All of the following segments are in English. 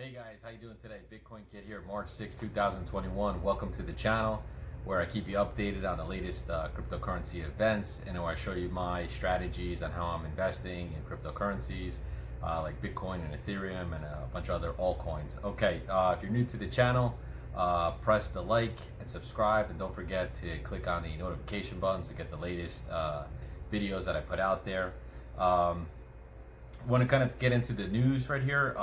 Hey guys, how you doing today? Bitcoin Kid here, March 6, 2021. Welcome to the channel where I keep you updated on the latest cryptocurrency events and where I show you my strategies on how I'm investing in cryptocurrencies like Bitcoin and Ethereum and a bunch of other altcoins. Okay, if you're new to the channel, press the like and subscribe, and don't forget to click on the notification buttons to get the latest videos that I put out there. Want to kind of get into the news right here.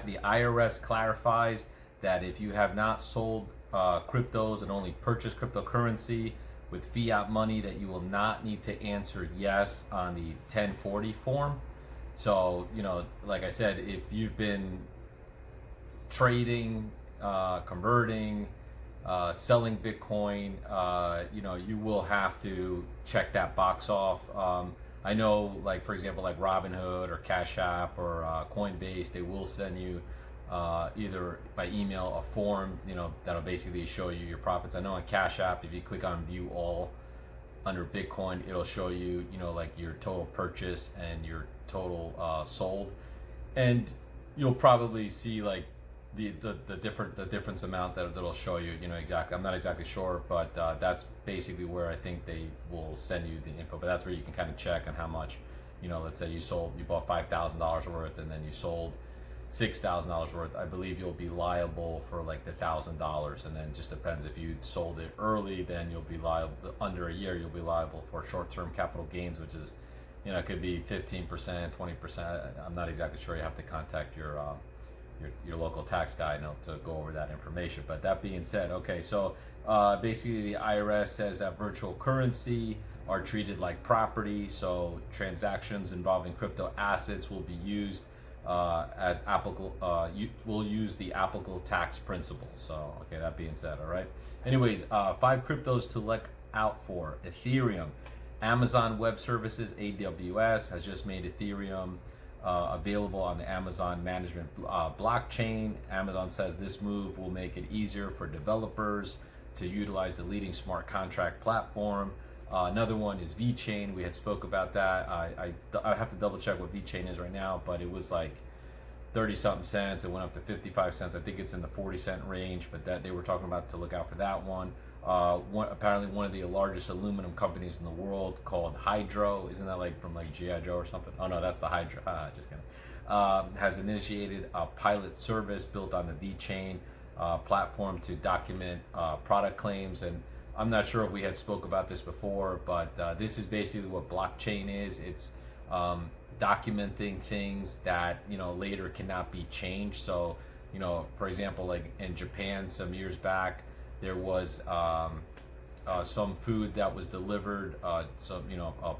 The IRS clarifies that if you have not sold cryptos and only purchased cryptocurrency with fiat money, that you will not need to answer yes on the 1040 form. So, like I said, if you've been trading, converting, selling Bitcoin, you will have to check that box off. I know, like, for example, like Robinhood or Cash App or Coinbase, they will send you either by email a form, that'll basically show you your profits. I know on Cash App, if you click on View All under Bitcoin, it'll show you, like your total purchase and your total sold, and you'll probably see like the difference amount that'll show you, exactly. I'm not exactly sure, but that's basically where I think they will send you the info. But that's where you can kind of check on how much, let's say you bought $5,000 worth and then you sold $6,000 worth. I believe you'll be liable for like the $1,000, and then it just depends. If you sold it early, then you'll be liable. Under a year, you'll be liable for short-term capital gains, which is, it could be 15%, 20%. I'm not exactly sure. You have to contact your local tax guy to go over that information. But that being said, okay, so basically the IRS says that virtual currency are treated like property, so transactions involving crypto assets will be used as applicable. We'll use the applicable tax principles. So, okay, that being said, all right. Anyways, 5 cryptos to look out for: Ethereum. Amazon Web Services, AWS, has just made Ethereum available on the Amazon management blockchain. Amazon says this move will make it easier for developers to utilize the leading smart contract platform. Another one is VeChain. We had spoke about that. I have to double check what VeChain is right now, but it was like 30 something cents. It went up to 55 cents. I think it's in the 40-cent range, but that they were talking about to look out for that one. Apparently one of the largest aluminum companies in the world, called Hydro, isn't that like from like G.I. Joe or something? Oh no, that's the Hydro. Just kidding. Has initiated a pilot service built on the VeChain platform to document product claims. And I'm not sure if we had spoke about this before, but this is basically what blockchain is. It's documenting things that later cannot be changed. So for example, like in Japan some years back, there was some food that was delivered,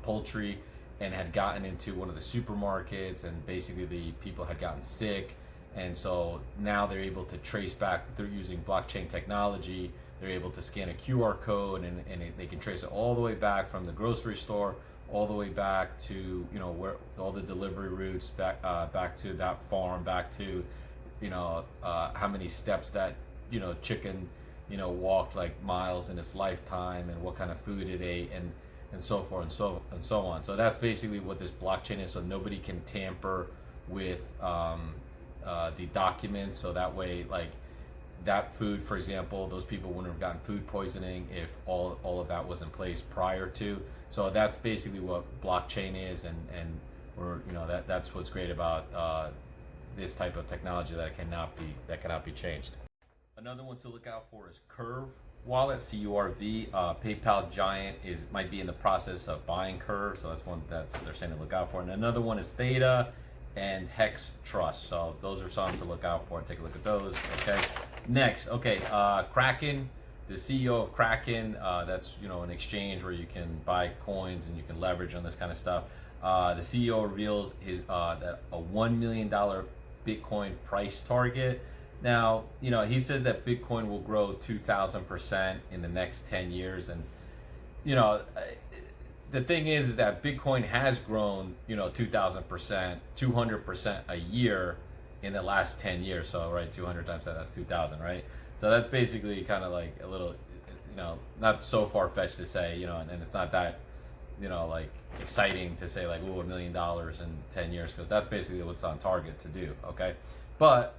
poultry, and had gotten into one of the supermarkets, and basically the people had gotten sick. And so now they're able to trace back through using blockchain technology. They're able to scan a QR code, and they can trace it all the way back from the grocery store, all the way back to where all the delivery routes, back to that farm, back to how many steps that chicken walked, like miles in its lifetime, and what kind of food it ate, and so forth and so on. So that's basically what this blockchain is. So nobody can tamper with the documents. So that way, like that food, for example, those people wouldn't have gotten food poisoning if all of that was in place prior to. So that's basically what blockchain is, and we're that's what's great about this type of technology, that cannot be changed. Another one to look out for is Curve Wallet, CURV. PayPal giant might be in the process of buying Curve, so that's one that they're saying to look out for. And another one is Theta and Hex Trust. So those are some to look out for. Take a look at those. Okay. Next, Kraken. The CEO of Kraken, that's an exchange where you can buy coins and you can leverage on this kind of stuff. The CEO reveals that a $1 million Bitcoin price target. Now, he says that Bitcoin will grow 2,000% in the next 10 years. And, the thing is that Bitcoin has grown, 2,000%, 200% a year in the last 10 years. So, right, 200 times that, that's 2,000, right? So that's basically kind of like a little, not so far-fetched to say, and it's not that, like exciting to say like, oh, $1 million in 10 years, because that's basically what's on target to do, okay? But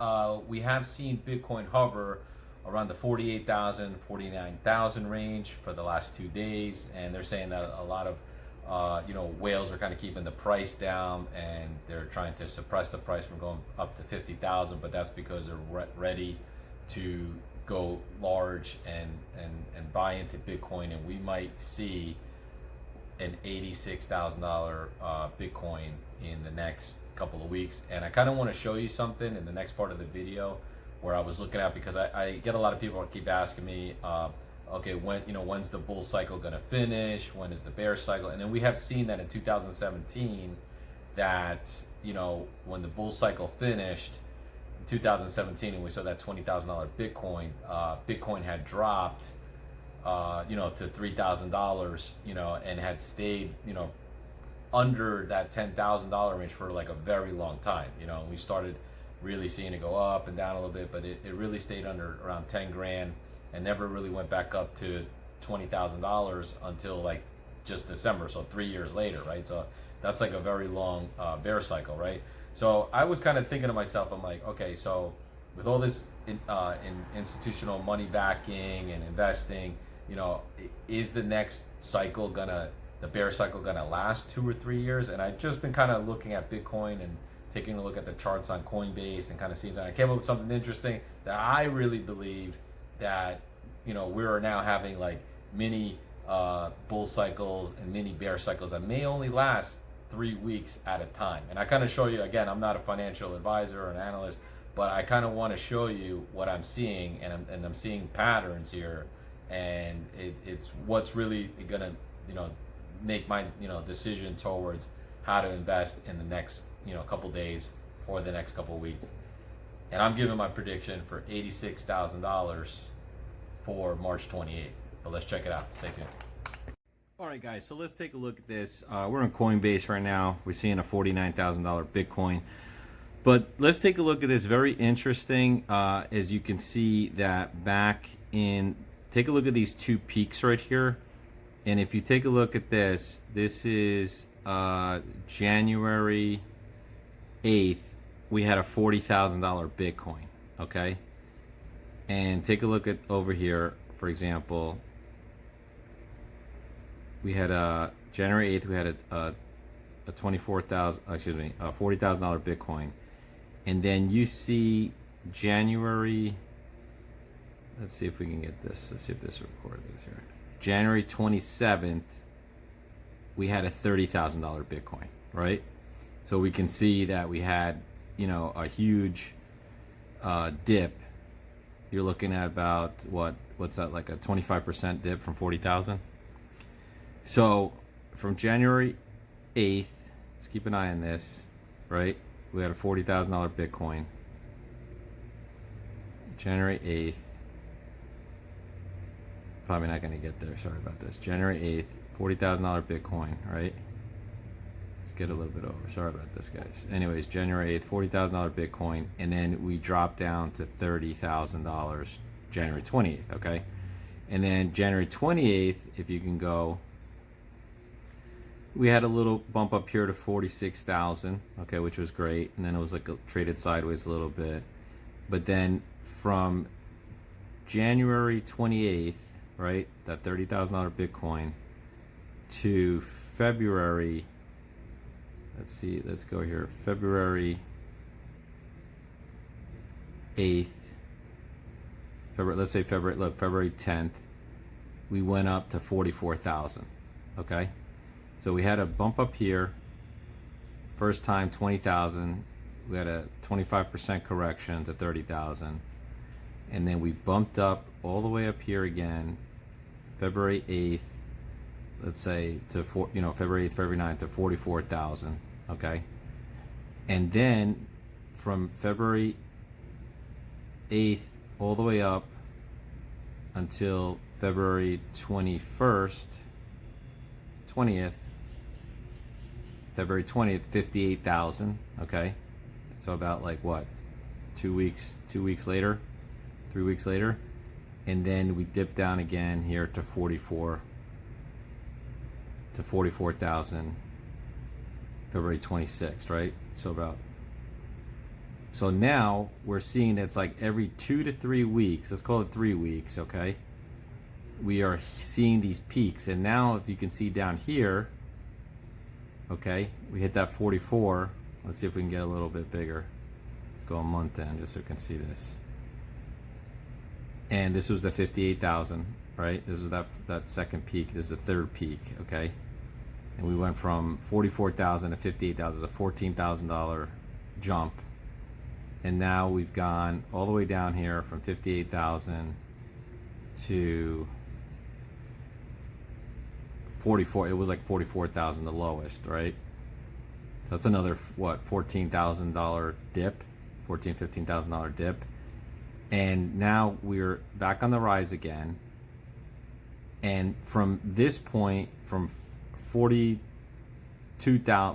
we have seen Bitcoin hover around the 48,000, 49,000 range for the last 2 days, and they're saying that a lot of whales are kind of keeping the price down, and they're trying to suppress the price from going up to 50,000. But that's because they're ready to go large and buy into Bitcoin, and we might see an $86,000 Bitcoin in the next couple of weeks. And I kind of want to show you something in the next part of the video where I was looking at, because I get a lot of people keep asking me, okay, when's the bull cycle going to finish? When is the bear cycle? And then we have seen that in 2017, that when the bull cycle finished in 2017, and we saw that $20,000 Bitcoin, Bitcoin had dropped to $3,000, and had stayed, under that $10,000 range for like a very long time, and we started really seeing it go up and down a little bit, but it really stayed under around 10 grand and never really went back up to $20,000 until like just December. So 3 years later, right? So that's like a very long bear cycle, right? So I was kind of thinking to myself, I'm like, okay, so with all this in institutional money backing and investing, is the next cycle the bear cycle gonna last 2 or 3 years? And I've just been kind of looking at Bitcoin and taking a look at the charts on Coinbase and kind of seeing, I came up with something interesting that I really believe that, we are now having like mini bull cycles and mini bear cycles that may only last 3 weeks at a time. And I kind of show you, again, I'm not a financial advisor or an analyst, but I kind of want to show you what I'm seeing, and I'm seeing patterns here, and it's what's really gonna, make my, decision towards how to invest in the next, couple days for the next couple weeks. And I'm giving my prediction for $86,000 for March 28th. But let's check it out. Stay tuned. All right, guys, so let's take a look at this. We're on Coinbase right now. We're seeing a $49,000 Bitcoin. But let's take a look at this. Very interesting. As you can see that take a look at these two peaks right here. And if you take a look at this is January 8th. We had a $40,000 Bitcoin, okay? And take a look at over here, for example, we had January 8th, we had a $40,000 Bitcoin. And then you see January, let's see if we can get this. Let's see if this recorded this here. January 27th, we had a $30,000 Bitcoin, right? So we can see that we had, a huge dip. You're looking at about what's that, like a 25% dip from 40,000. So from January 8th, let's keep an eye on this, right? We had a $40,000 Bitcoin. January 8th. Probably not going to get there. Sorry about this. January 8th, $40,000 Bitcoin, right? Let's get a little bit over. Sorry about this, guys. Anyways, January 8th, $40,000 Bitcoin, and then we dropped down to $30,000 January 20th, okay? And then January 28th, if you can go, we had a little bump up here to 46,000, okay, which was great. And then it was like traded sideways a little bit. But then from January 28th, right, that $30,000 Bitcoin, to February, let's see, let's go here, February 8th, let's say February 10th, we went up to 44,000, okay? So we had a bump up here, first time 20,000, we had a 25% correction to 30,000, and then we bumped up all the way up here again, February 8th, let's say to February 8th, February 9th to 44,000, okay? And then from February 8th all the way up until February 20th, February 20th, 58,000, okay? So about like what, 2 weeks later, 3 weeks later, and then we dip down again here to 44,000 February 26th, right? So about So now we're seeing it's like every 2 to 3 weeks, let's call it 3 weeks, okay? We are seeing these peaks. And now if you can see down here, okay, we hit that 44. Let's see if we can get a little bit bigger. Let's go a month in just so you can see this. And this was the 58,000, right? This was that second peak. This is the third peak, okay? And we went from 44,000 to 58,000, a $14,000 jump. And now we've gone all the way down here from 58,000 to 44. It was like 44,000, the lowest, right? So that's another, what, $14,000 dip, $15,000 dip. And now we're back on the rise again. And from this point, from 40,000,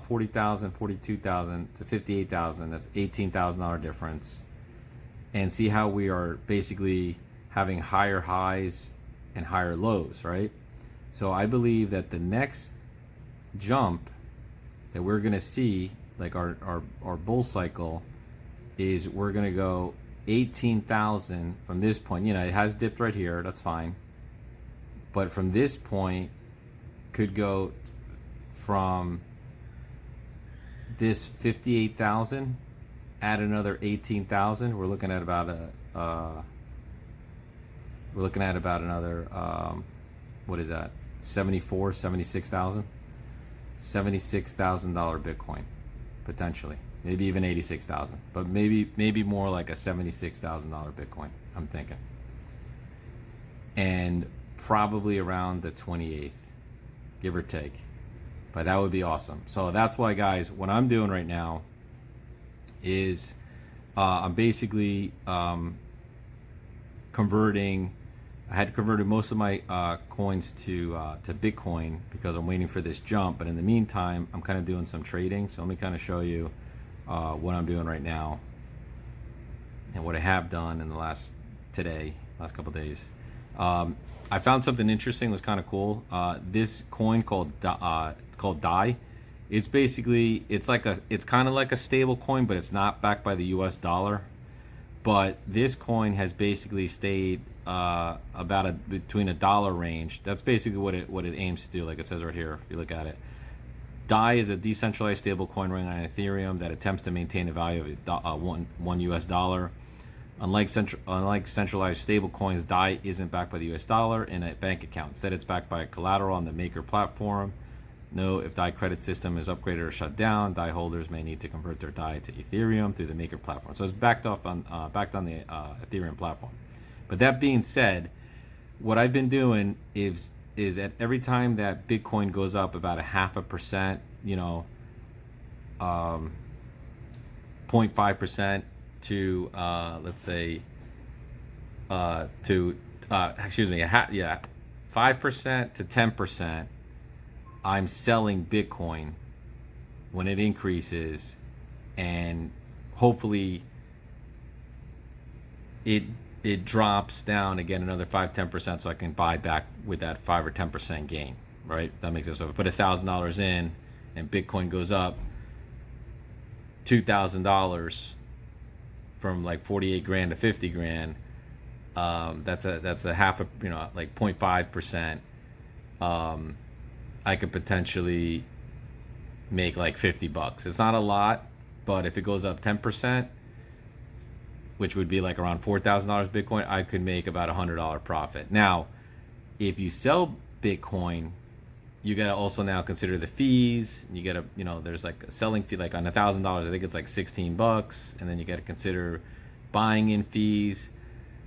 42,000 to 58,000, that's $18,000 difference. And see how we are basically having higher highs and higher lows, right? So I believe that the next jump that we're gonna see, like our bull cycle, is we're gonna go 18,000 from this point. You know, it has dipped right here, that's fine. But from this point, could go from this 58,000, add another 18,000. We're looking at about another, what is that? 76,000? $76,000 Bitcoin, potentially. Maybe even 86,000, but maybe more like a $76,000 Bitcoin, I'm thinking. And probably around the 28th, give or take. But that would be awesome. So that's why, guys, what I'm doing right now is I'm basically converting. I had converted most of my coins to Bitcoin because I'm waiting for this jump. But in the meantime, I'm kind of doing some trading. So let me kind of show you what I'm doing right now and what I have done in the last couple days. I found something interesting. It was kind of cool. This coin called DAI. It's basically it's kind of like a stable coin, but it's not backed by the U.S. dollar. But this coin has basically stayed between a dollar range. That's basically what it aims to do. Like it says right here, if you look at it. DAI is a decentralized stable coin running on Ethereum that attempts to maintain the value of one U.S. dollar. Unlike centralized stable coins, DAI isn't backed by the U.S. dollar in a bank account. Instead, it's backed by collateral on the Maker platform. Note, if DAI credit system is upgraded or shut down, DAI holders may need to convert their DAI to Ethereum through the Maker platform. So it's backed on the Ethereum platform. But that being said, what I've been doing is at every time that Bitcoin goes up about 0.5%, 0.5%, to let's say 5% to 10%, I'm selling Bitcoin when it increases, and hopefully it drops down again another 5-10%, so I can buy back with that 5 or 10% gain, right? If that makes sense. So if I put $1,000 in and Bitcoin goes up $2,000 from like 48 grand to 50 grand, that's a half a, like 0.5%. I could potentially make like $50. It's not a lot, but if it goes up 10%, which would be like around $4,000 Bitcoin, I could make about $100 profit. Now, if you sell Bitcoin, you gotta also now consider the fees. You gotta, there's like a selling fee, like on $1,000, I think it's like $16, and then you gotta consider buying in fees.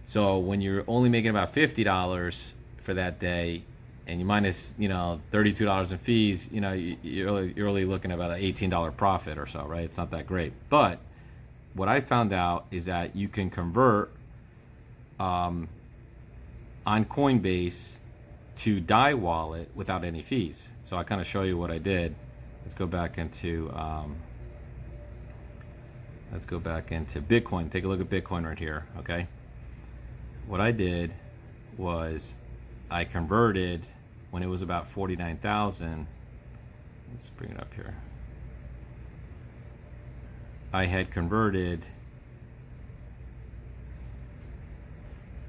So when you're only making about $50 for that day, and you minus, $32 in fees, you're only looking at about an $18 profit or so, right? It's not that great. But what I found out is that you can convert on Coinbase to DAI wallet without any fees. So I kind of show you what I did. Let's go back into Bitcoin. Take a look at Bitcoin right here, okay? What I did was I converted when it was about 49,000. Let's bring it up here. I had converted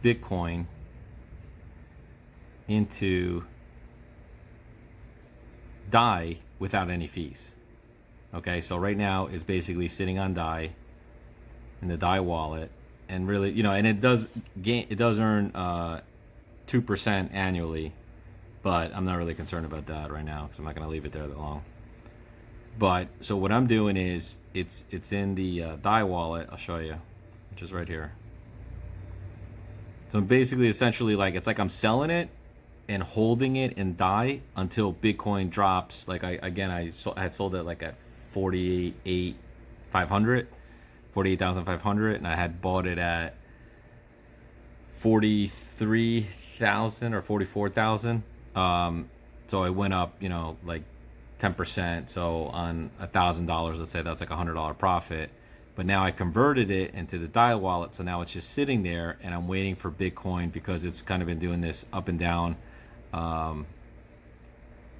Bitcoin into DAI without any fees. Okay, so right now it's basically sitting on DAI in the DAI wallet, and really, and it does earn 2% annually, but I'm not really concerned about that right now because I'm not going to leave it there that long. But so what I'm doing is it's in the DAI wallet. I'll show you, which is right here. So basically, essentially, it's like I'm selling it and holding it in DAI until Bitcoin drops. Like I had sold it like at 48,500, and I had bought it at 43,000 or 44,000. So it went up, like 10%. So on $1,000, let's say that's like $100 profit. But now I converted it into the DAI wallet, so now it's just sitting there, and I'm waiting for Bitcoin because it's kind of been doing this up and down,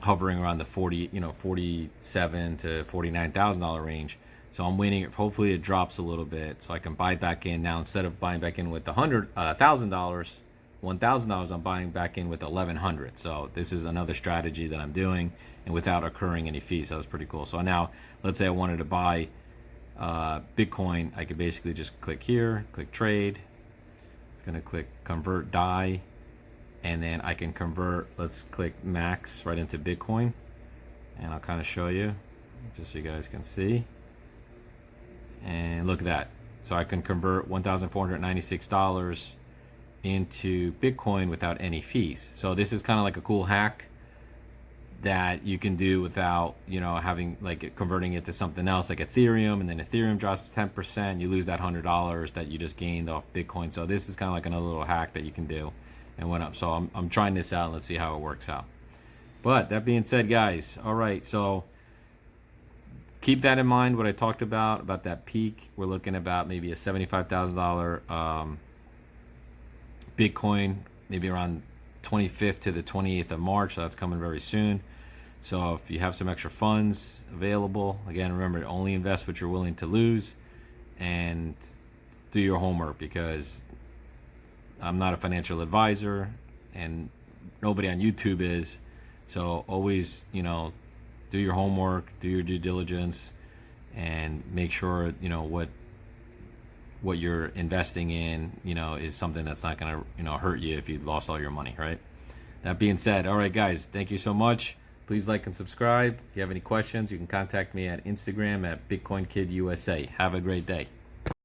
hovering around the 47 to $49,000 range. So I'm waiting. Hopefully it drops a little bit, so I can buy back in now. Instead of buying back in with $1,000, I'm buying back in with $1,100. So this is another strategy that I'm doing, and without incurring any fees. So that's pretty cool. So now, let's say I wanted to buy Bitcoin, I could basically just click here, click trade. It's gonna click convert DAI, and then I can convert. Let's click max right into Bitcoin, and I'll kind of show you just so you guys can see. And look at that. So I can convert $1,496 into Bitcoin without any fees. So this is kind of like a cool hack that you can do without, having converting it to something else like Ethereum, and then Ethereum drops 10%, you lose that $100 that you just gained off Bitcoin. So this is kind of like another little hack that you can do, and went up. So I'm trying this out, and let's see how it works out. But that being said, guys, all right, so keep that in mind, what I talked about that peak. We're looking about maybe a $75,000 Bitcoin, maybe around 25th to the 28th of March. So that's coming very soon. So if you have some extra funds available, again, remember, only invest what you're willing to lose, and do your homework, because I'm not a financial advisor and nobody on YouTube is. So always, do your homework, do your due diligence, and make sure, what you're investing in, is something that's not going to, hurt you if you lost all your money, right? That being said, all right, guys, thank you so much. Please like and subscribe. If you have any questions, you can contact me at Instagram at BitcoinKidUSA. Have a great day.